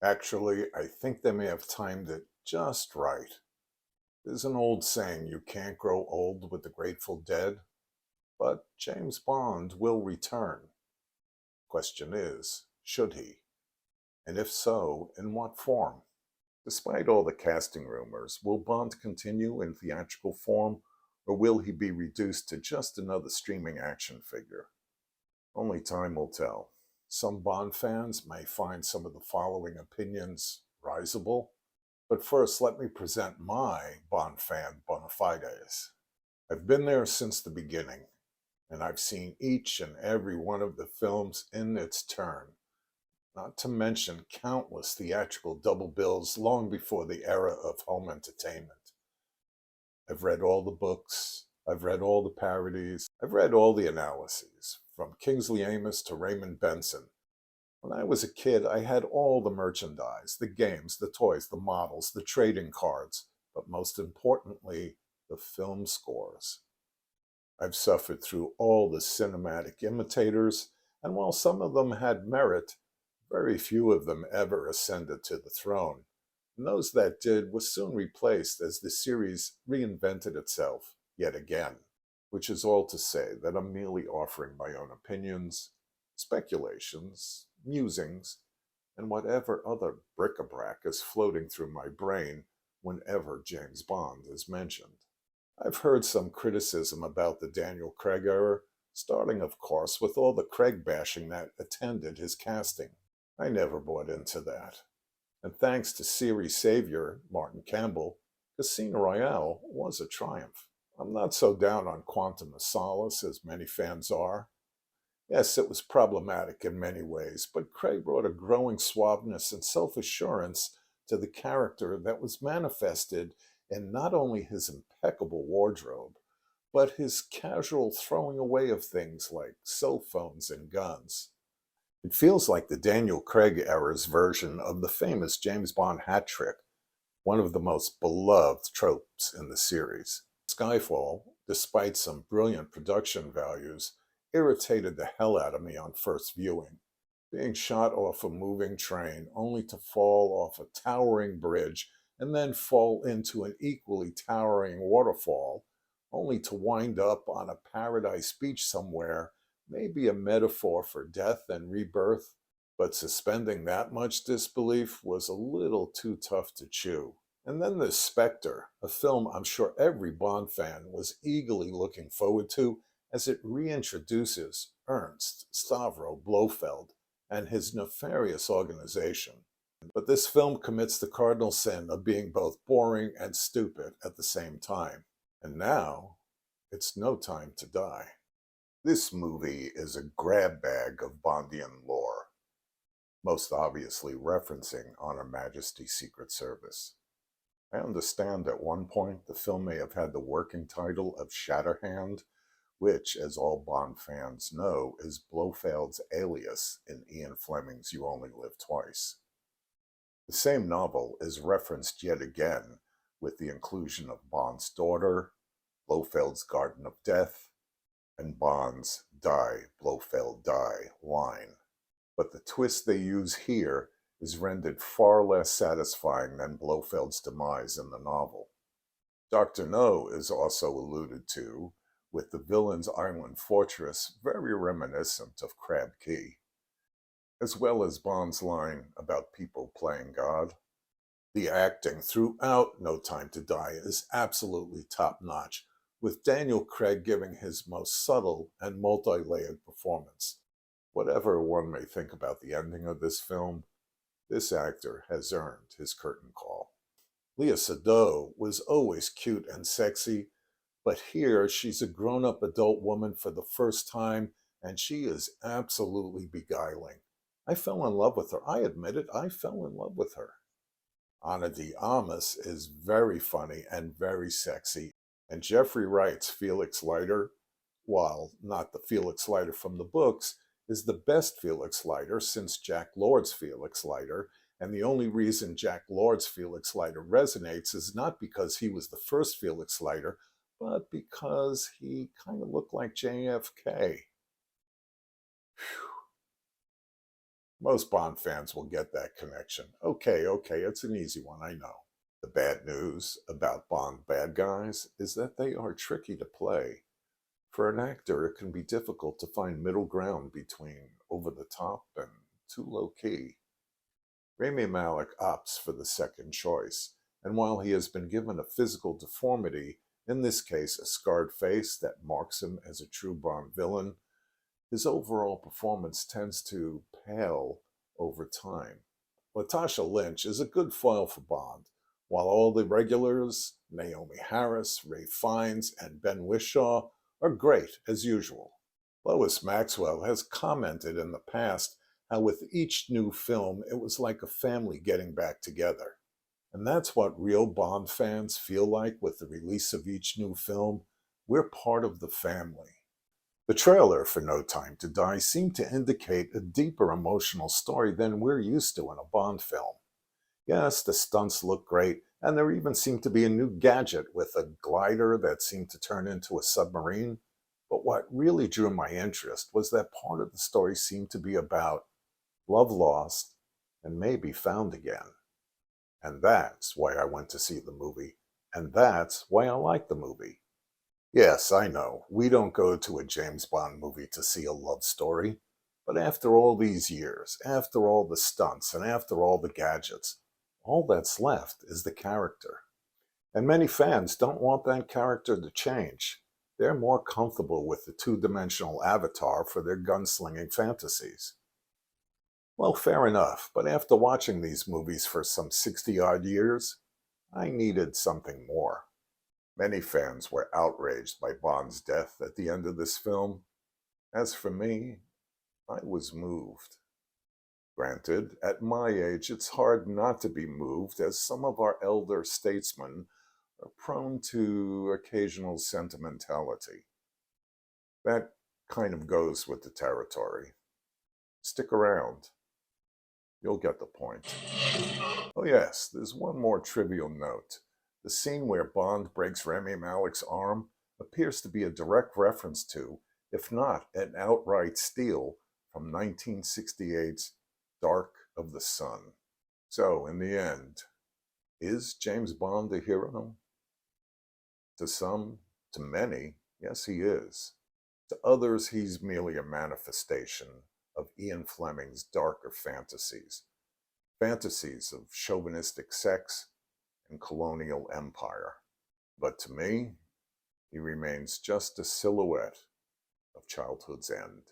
Actually, I think they may have timed it just right. There's an old saying, you can't grow old with the Grateful Dead, but James Bond will return. Question is, should he? And if so, in what form? Despite all the casting rumors, will Bond continue in theatrical form, or will he be reduced to just another streaming action figure? Only time will tell. Some Bond fans may find some of the following opinions risible, but first let me present my Bond fan bona fides. I've been there since the beginning, and I've seen each and every one of the films in its turn, not to mention countless theatrical double bills long before the era of home entertainment. I've read all the books, I've read all the parodies, I've read all the analyses, from Kingsley Amis to Raymond Benson. When I was a kid, I had all the merchandise, the games, the toys, the models, the trading cards, but most importantly, the film scores. I've suffered through all the cinematic imitators, and while some of them had merit, very few of them ever ascended to the throne. And those that did were soon replaced as the series reinvented itself yet again, which is all to say that I'm merely offering my own opinions, speculations, musings, and whatever other bric-a-brac is floating through my brain whenever James Bond is mentioned. I've heard some criticism about the Daniel Craig era, starting, of course, with all the Craig bashing that attended his casting. I never bought into that. And thanks to series savior Martin Campbell, Casino Royale was a triumph. I'm not so down on Quantum of Solace as many fans are. Yes, it was problematic in many ways, but Craig brought a growing suaveness and self-assurance to the character that was manifested in not only his impeccable wardrobe, but his casual throwing away of things like cell phones and guns. It feels like the Daniel Craig era's version of the famous James Bond hat trick, one of the most beloved tropes in the series. Skyfall, despite some brilliant production values, irritated the hell out of me on first viewing. Being shot off a moving train only to fall off a towering bridge and then fall into an equally towering waterfall, only to wind up on a paradise beach somewhere, may be a metaphor for death and rebirth, but suspending that much disbelief was a little too tough to chew. And then there's Spectre, a film I'm sure every Bond fan was eagerly looking forward to as it reintroduces Ernst Stavro Blofeld and his nefarious organization. But this film commits the cardinal sin of being both boring and stupid at the same time. And now, it's no time to die. This movie is a grab bag of Bondian lore, most obviously referencing On Her Majesty's Secret Service. I understand at one point the film may have had the working title of Shatterhand, which, as all Bond fans know, is Blofeld's alias in Ian Fleming's You Only Live Twice. The same novel is referenced yet again with the inclusion of Bond's daughter, Blofeld's Garden of Death, and Bond's Die, Blofeld, die line. But the twist they use here is rendered far less satisfying than Blofeld's demise in the novel. Dr. No is also alluded to, with the villain's island fortress very reminiscent of Crab Key, as well as Bond's line about people playing God. The acting throughout No Time to Die is absolutely top-notch, with Daniel Craig giving his most subtle and multi-layered performance. Whatever one may think about the ending of this film, this actor has earned his curtain call. Léa Seydoux was always cute and sexy, but here she's a grown-up adult woman for the first time, and she is absolutely beguiling. I fell in love with her. I admit it, I fell in love with her. Ana de Armas is very funny and very sexy, and Jeffrey Wright's Felix Leiter, while not the Felix Leiter from the books, is the best Felix Leiter since Jack Lord's Felix Leiter, and the only reason Jack Lord's Felix Leiter resonates is not because he was the first Felix Leiter, but because he kind of looked like JFK. Most Bond fans will get that connection. Okay, it's an easy one, I know. The bad news about Bond bad guys is that they are tricky to play. For an actor, it can be difficult to find middle ground between over the top and too low key. Rami Malek opts for the second choice, and while he has been given a physical deformity, in this case a scarred face that marks him as a true Bond villain, his overall performance tends to pale over time. Latasha Lynch is a good foil for Bond, while all the regulars, Naomi Harris, Ray Fiennes, and Ben Whishaw, are great as usual. Lois Maxwell has commented in the past how with each new film it was like a family getting back together. And that's what real Bond fans feel like with the release of each new film. We're part of the family. The trailer for No Time to Die seemed to indicate a deeper emotional story than we're used to in a Bond film. Yes, the stunts look great, and there even seemed to be a new gadget with a glider that seemed to turn into a submarine. But what really drew my interest was that part of the story seemed to be about love lost and maybe found again. And that's why I went to see the movie, and that's why I like the movie. Yes, I know, we don't go to a James Bond movie to see a love story, but after all these years, after all the stunts, and after all the gadgets, all that's left is the character. And many fans don't want that character to change. They're more comfortable with the two-dimensional avatar for their gunslinging fantasies. Well, fair enough, but after watching these movies for some 60-odd years, I needed something more. Many fans were outraged by Bond's death at the end of this film. As for me, I was moved. Granted, at my age, it's hard not to be moved, as some of our elder statesmen are prone to occasional sentimentality. That kind of goes with the territory. Stick around. You'll get the point. Oh yes, there's one more trivial note. The scene where Bond breaks Rami Malek's arm appears to be a direct reference to, if not an outright steal, from 1968's Dark of the Sun. So, in the end, is James Bond a hero? To some, to many, yes, he is. To others, he's merely a manifestation of Ian Fleming's darker fantasies, fantasies of chauvinistic sex and colonial empire. But to me, he remains just a silhouette of childhood's end.